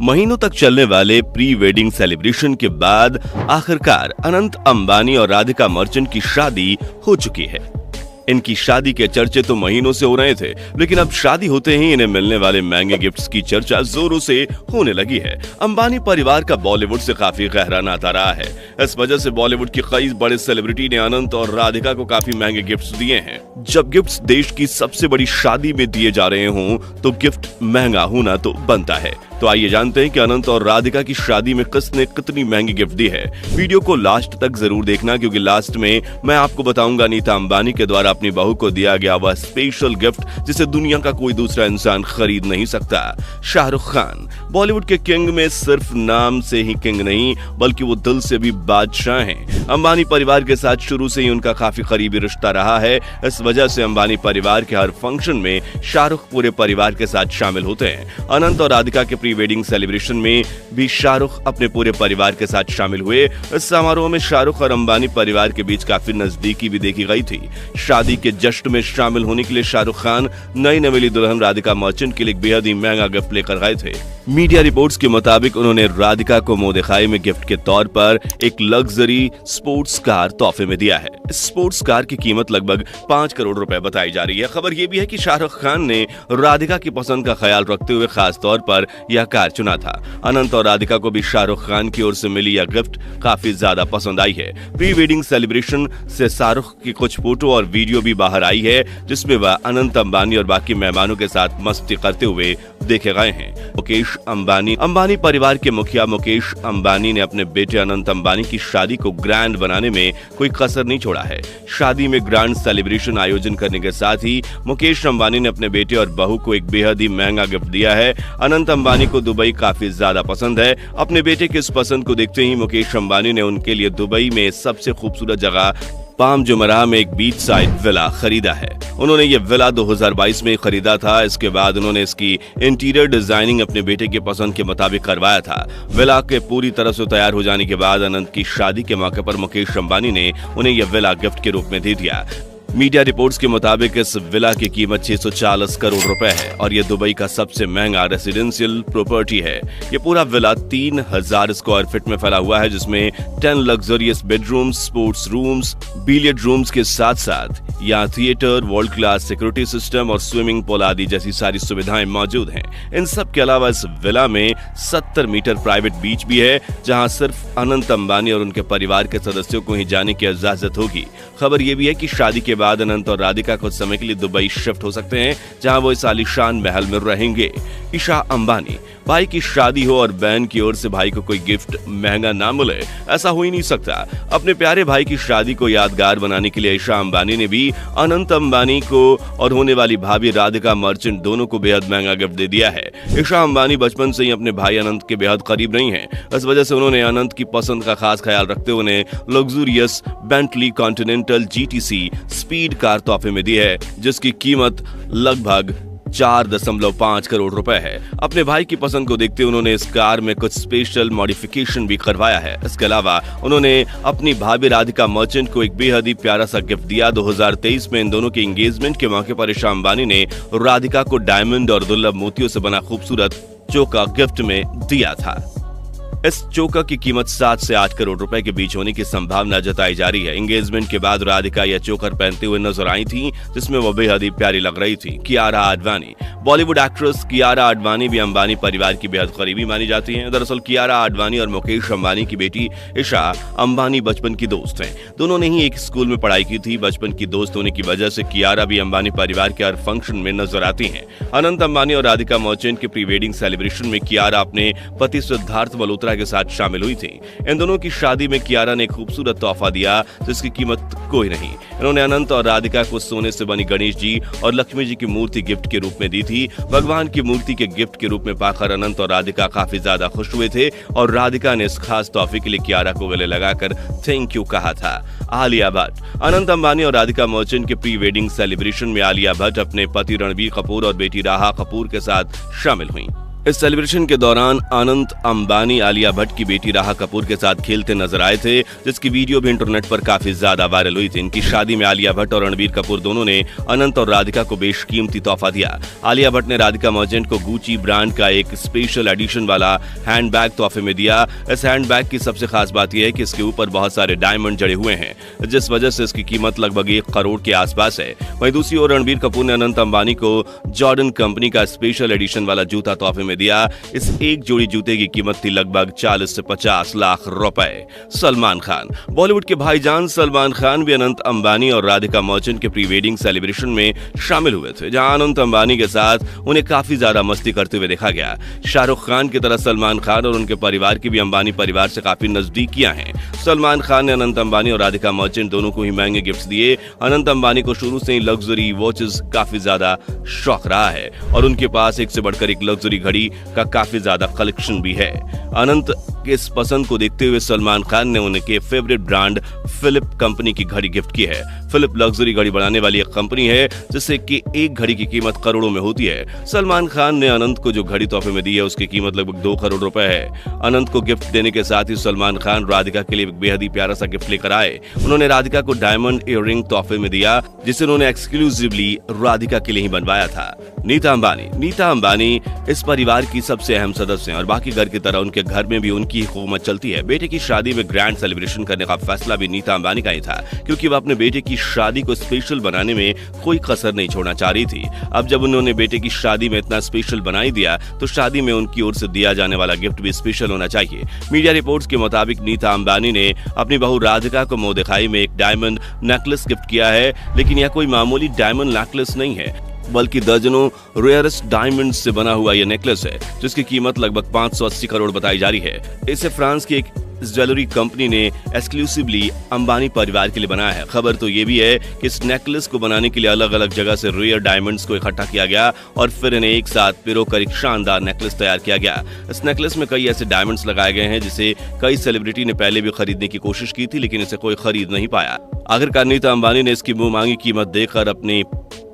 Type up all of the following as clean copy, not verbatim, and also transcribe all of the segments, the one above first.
महीनों तक चलने वाले प्री वेडिंग सेलिब्रेशन के बाद आखिरकार अनंत अंबानी और राधिका मर्चेंट की शादी हो चुकी है। इनकी शादी के चर्चे तो महीनों से हो रहे थे, लेकिन अब शादी होते ही इन्हें मिलने वाले महंगे गिफ्ट्स की चर्चा जोरों से होने लगी है। अंबानी परिवार का बॉलीवुड से काफी गहरा नाता रहा है। इस वजह से बॉलीवुड के कई बड़े सेलिब्रिटी ने अनंत और राधिका को काफी महंगे गिफ्ट्स दिए हैं। जब गिफ्ट्स देश की सबसे बड़ी शादी में दिए जा रहे हों, तो गिफ्ट महंगा होना तो बनता है। तो आइए जानते हैं कि अनंत और राधिका की शादी में किसने कितनी महंगी गिफ्ट दी है। वीडियो को लास्ट तक जरूर देखना, क्योंकि लास्ट में मैं आपको बताऊंगा नीता अंबानी के द्वारा अपनी बहू को दिया गया वह स्पेशल गिफ्ट जिसे दुनिया का कोई दूसरा इंसान खरीद नहीं सकता। शाहरुख खान बॉलीवुड के किंग में सिर्फ नाम से ही किंग नहीं, बल्कि वो दिल से भी बादशाह हैं। अंबानी परिवार के साथ शुरू से ही उनका काफी करीबी रिश्ता रहा है। इस वजह से अंबानी परिवार के हर फंक्शन में शाहरुख पूरे परिवार के साथ शामिल होते हैं। अनंत और राधिका के प्री वेडिंग सेलिब्रेशन में भी शाहरुख अपने पूरे परिवार के साथ शामिल हुए। इस समारोह में शाहरुख और अंबानी परिवार के बीच काफी नजदीकी भी देखी गई थी। शादी के जश्न में शामिल होने के लिए शाहरुख खान नई नवेली दुल्हन राधिका मर्चेंट के लिए बेहद ही महंगा गिफ्ट लेकर गए थे। मीडिया रिपोर्ट्स के मुताबिक उन्होंने राधिका को मुंह दिखाई में गिफ्ट के तौर पर एक लग्जरी स्पोर्ट्स कार तोहफे में दिया है। इस स्पोर्ट्स कार की कीमत लगभग 5 करोड़ रुपए बताई जा रही है। खबर यह भी है कि शाहरुख खान ने राधिका की पसंद का ख्याल रखते हुए खास तौर पर यह कार चुना था। अनंत और राधिका को भी शाहरुख खान की ओर से मिली यह गिफ्ट काफी ज्यादा पसंद आई है। प्री वेडिंग सेलिब्रेशन से शाहरुख की कुछ फोटो और वीडियो भी बाहर आई है, जिसमें वह अनंत अंबानी और बाकी मेहमानों के साथ मस्ती करते हुए देखे गए हैं। मुकेश अंबानी परिवार के मुखिया मुकेश अंबानी ने अपने बेटे अनंत अंबानी की शादी को ग्रैंड बनाने में कोई कसर नहीं छोड़ा है। शादी में ग्रैंड सेलिब्रेशन आयोजन करने के साथ ही मुकेश अंबानी ने अपने बेटे और बहू को एक बेहद ही महंगा गिफ्ट दिया है। अनंत अंबानी को दुबई काफी ज्यादा पसंद है। अपने बेटे की इस पसंद को देखते ही मुकेश अंबानी ने उनके लिए दुबई में सबसे खूबसूरत जगह पाम जुमराह में एक बीच साइड विला खरीदा है। उन्होंने ये विला 2022 में खरीदा था। इसके बाद उन्होंने इसकी इंटीरियर डिजाइनिंग अपने बेटे के पसंद के मुताबिक करवाया था। विला के पूरी तरह से तैयार हो जाने के बाद अनंत की शादी के मौके पर मुकेश अंबानी ने उन्हें यह विला गिफ्ट के रूप में दे दिया। मीडिया रिपोर्ट्स के मुताबिक इस विला की कीमत 640 करोड़ रुपए है और यह दुबई का सबसे महंगा रेसिडेंशियल प्रॉपर्टी है। यह पूरा विला 3000 स्क्वायर फीट में फैला हुआ है, जिसमें 10 luxurious bedrooms, sports rooms, billiard rooms के साथ साथ यहाँ theatre, world class security system और स्विमिंग पूल आदि जैसी सारी सुविधाएं मौजूद हैं। इन सब के अलावा इस विला में 70 मीटर प्राइवेट बीच भी है, जहां सिर्फ अनंत अंबानी और उनके परिवार के सदस्यों को ही जाने की इजाजत होगी। खबर यह भी है कि शादी के बाद अनंत और राधिका कुछ समय के लिए दुबई शिफ्ट हो सकते हैं, जहां वो इस आलीशान महल में रहेंगे। ईशा अंबानी भाई की शादी हो और बहन की ओर से भाई को कोई गिफ्ट महंगा ना मिले, ऐसा हो ही नहीं सकता। अपने प्यारे भाई की शादी को यादगार बनाने के लिए ईशा अंबानी ने भी अनंत अंबानी को और होने वाली भाभी राधिका मर्चेंट दोनों को बेहद महंगा गिफ्ट दे दिया है। ईशा अंबानी बचपन से ही अपने भाई अनंत के बेहद करीब रही हैं। इस वजह से उन्होंने अनंत की पसंद का खास ख्याल रखते हुए उन्हें luxurious Bentley continental GTC speed car तोहफे में दी है, जिसकी कीमत लगभग 4.5 करोड़ रुपए है। अपने भाई की पसंद को देखते उन्होंने इस कार में कुछ स्पेशल मॉडिफिकेशन भी करवाया है। इसके अलावा उन्होंने अपनी भाभी राधिका मर्चेंट को एक बेहद ही प्यारा सा गिफ्ट दिया। 2023 में इन दोनों के एंगेजमेंट के मौके पर ईशा अंबानी ने राधिका को डायमंड और दुर्लभ मोतियों से बना खूबसूरत चोका गिफ्ट में दिया था। इस चोका की कीमत 7 से 8 करोड़ रुपए के बीच होने की संभावना जताई जा रही है। एंगेजमेंट के बाद राधिका यह चोकर पहनते हुए नजर आई थी, जिसमें वो बेहद ही प्यारी लग रही थी। कियारा आडवाणी बॉलीवुड एक्ट्रेस कियारा आडवाणी भी अंबानी परिवार की बेहद करीबी मानी जाती हैं। दरअसल कियारा आडवाणी और मुकेश अंबानी की बेटी ईशा अंबानी बचपन की दोस्त हैं। दोनों ने ही एक स्कूल में पढ़ाई की थी। बचपन की दोस्त होने की वजह से कियारा भी अंबानी परिवार के हर फंक्शन में नजर आती हैं। अनंत अंबानी और राधिका मर्चेंट के प्री वेडिंग सेलिब्रेशन में कियारा अपने पति सिद्धार्थ मल्होत्रा के साथ शामिल हुई थी। इन दोनों की शादी में कियारा ने खूबसूरत तोहफा दिया, जिसकी कीमत कोई नहीं। इन्होंने अनंत और राधिका को सोने से बनी गणेश जी और लक्ष्मी जी की मूर्ति गिफ्ट के रूप में दी थी। भगवान की मूर्ति के गिफ्ट के रूप में पाकर अनंत और राधिका काफी ज्यादा खुश हुए थे और राधिका ने इस खास तोहफे के लिए कियारा को गले लगाकर थैंक यू कहा था। आलिया भट्ट अनंत अंबानी और राधिका मर्चेंट के प्री वेडिंग सेलिब्रेशन में आलिया भट्ट अपने पति रणबीर कपूर और बेटी राहा कपूर के साथ शामिल हुई। इस सेलिब्रेशन के दौरान अनंत अंबानी आलिया भट्ट की बेटी राहा कपूर के साथ खेलते नजर आए थे, जिसकी वीडियो भी इंटरनेट पर काफी ज्यादा वायरल हुई थी। इनकी शादी में आलिया भट्ट और रणबीर कपूर दोनों ने अनंत और राधिका को बेशकीमती तोहफा दिया। आलिया भट्ट ने राधिका मर्चेंट को गुची ब्रांड का एक स्पेशल एडिशन वाला हैंडबैग तोहफे में दिया। इस हैंडबैग की सबसे खास बात यह है कि इसके ऊपर बहुत सारे डायमंड जड़े हुए हैं, जिस वजह से इसकी कीमत लगभग 1 करोड़ के आसपास है। वहीं दूसरी ओर रणबीर कपूर ने अनंत अंबानी को जॉर्डन कंपनी का स्पेशल एडिशन वाला जूता तोहफे में दिया। इस एक जोड़ी जूते की कीमत थी लगभग 40 से 50 लाख रुपए। सलमान खान, बॉलीवुड के भाईजान सलमान खान भी अनंत अंबानी और राधिका मर्चेंट के प्री वेडिंग सेलिब्रेशन में शामिल हुए थे, जहां अनंत अंबानी के साथ उन्हें काफी ज्यादा मस्ती करते हुए देखा गया। शाहरुख खान की तरह सलमान खान और उनके परिवार की भी अंबानी परिवार से काफी नजदीकियां हैं। सलमान खान ने अनंत अंबानी और राधिका मर्चेंट दोनों को ही महंगे गिफ्ट्स दिए। अनंत अंबानी को शुरू से ही लग्जरी वॉचेस काफी ज्यादा शौक रहा है और उनके पास एक से बढ़कर एक लग्जरी घड़ी का काफी ज्यादा कलेक्शन भी है। अनंत के इस पसंद को देखते हुए सलमान खान ने उनके फेवरेट ब्रांड फिलिप कंपनी की घड़ी गिफ्ट की है। फिलिप लग्जरी घड़ी बनाने वाली एक कंपनी है, जिससे कि एक घड़ी की कीमत करोड़ों में होती है। सलमान खान ने अनंत को जो घड़ी तोहफे में दी है उसकी कीमत लगभग 2 करोड़ रुपए है। अनंत को गिफ्ट देने के साथ ही सलमान खान राधिका के लिए बेहद ही प्यारा सा गिफ्ट लेकर आए। उन्होंने राधिका को डायमंड ईयररिंग तोहफे में दिया, जिसे उन्होंने एक्सक्लूसिवली राधिका के लिए ही बनवाया था। नीता अंबानी इस परिवार की सबसे अहम सदस्य हैं और बाकी घर की तरह उनके घर में भी उनकी हुकूमत चलती है। बेटे की शादी में ग्रैंड सेलिब्रेशन करने का फैसला भी नीता अंबानी का ही था, क्योंकि वह अपने बेटे की शादी को स्पेशल बनाने में कोई कसर नहीं छोड़ना चाह रही थी। अब जब उन्होंने बेटे की शादी में इतना स्पेशल बना ही दिया, तो शादी में उनकी ओर से दिया जाने वाला गिफ्ट भी स्पेशल होना चाहिए। मीडिया रिपोर्ट्स के मुताबिक नीता अंबानी ने अपनी बहू राधिका को मुंह दिखाई में एक डायमंड नेकलेस गिफ्ट किया है, लेकिन यह कोई मामूली डायमंड नेकलेस नहीं है, बल्कि दर्जनों रेयरेस्ट डायमंड से बना हुआ यह नेकलेस है, जिसकी कीमत लगभग 580 करोड़ बताई जा रही है। इसे फ्रांस की एक ज्वेलरी कंपनी ने एक्सक्लूसिवली अंबानी परिवार के लिए बनाया है। खबर तो ये भी है कि इस नेकलेस को बनाने के लिए अलग अलग जगह से रेयर डायमंड्स को इकट्ठा किया गया और फिर इन्हें एक साथ पिरोकर एक शानदार नेकलेस तैयार किया गया। इस नेकलेस में कई ऐसे डायमंड्स लगाए गए हैं जिसे कई सेलिब्रिटी ने पहले भी खरीदने की कोशिश की थी, लेकिन इसे कोई खरीद नहीं पाया। आखिरकार नीता अंबानी ने इसकी मुंह मांगी कीमत देकर अपनी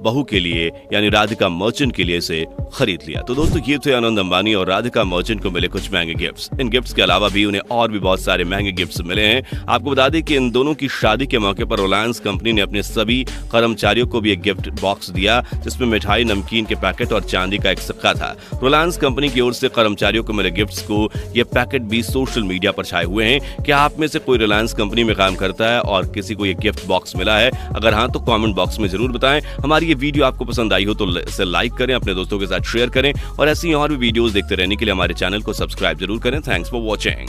बहू के लिए यानी राधिका मर्चेंट के लिए इसे खरीद लिया। तो दोस्तों, ये थे अनंत अंबानी और राधिका मर्चेंट को मिले कुछ महंगे गिफ्ट्स। इन गिफ्ट्स के अलावा भी उन्हें और भी बहुत सारे महंगे गिफ्ट्स मिले हैं। आपको बता दें कि इन दोनों की शादी के मौके पर रिलायंस कंपनी ने अपने सभी कर्मचारियों को भी एक गिफ्ट बॉक्स दिया, जिसमें मिठाई, नमकीन के पैकेट और चांदी का एक सिक्का था। रिलायंस कंपनी की ओर से कर्मचारियों को मिले गिफ्ट्स को ये पैकेट भी सोशल मीडिया पर छाए हुए हैं। क्या आप में से कोई रिलायंस कंपनी में काम करता है और किसी को ये गिफ्ट बॉक्स मिला है? अगर हाँ, तो कमेंट बॉक्स में जरूर बताएं। हमारी ये वीडियो आपको पसंद आई हो तो इसे लाइक करें, अपने दोस्तों के साथ शेयर करें और ऐसी और भी वीडियोस देखते रहने के लिए हमारे चैनल को सब्सक्राइब जरूर करें। Thanks for watching.